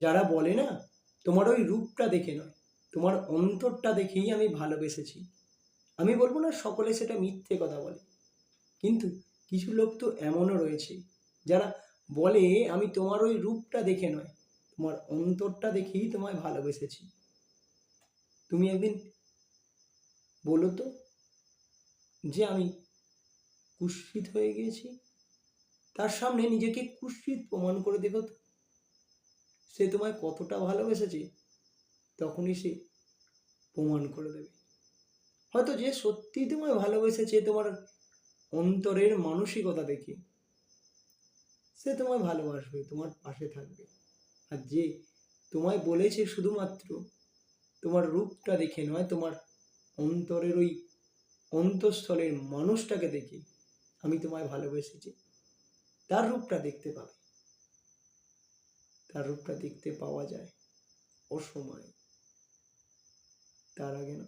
যারা বলে না, তোমার ওই রূপটা দেখে নয়, তোমার অন্তরটা দেখেই আমি ভালোবেসেছি। আমি বলবো না সকলে সেটা মিথ্যে কথা বলে, কিন্তু কিছু লোক তো এমনও রয়েছে যারা বলে আমি তোমার ওই রূপটা দেখে নয়, তোমার অন্তরটা দেখেই তোমায় ভালোবেসেছি। তুমি একদিন বলো তো যে আমি কুৎসিত হয়ে গিয়েছি, তার সামনে নিজেকে কুৎসিত প্রমাণ করে দেখো তো, সে তোমায় কতটা ভালোবেসেছে, তখনই সে প্রমাণ করে দেবে। হয়তো যে সত্যি তোমায় ভালোবেসেছে তোমার অন্তরের মানসিকতা দেখে, সে তোমায় ভালোবাসবে, তোমার পাশে থাকবে। আর যে তোমায় বলেছে শুধুমাত্র তোমার রূপটা দেখে নয়, তোমার অন্তরের ওই অন্তঃস্থলের মানুষটাকে দেখে আমি তোমায় ভালোবেসেছি, তার রূপটা দেখতে পাবে। তার রূপটা দেখতে পাওয়া যায় অসময়ে, তার আগে না।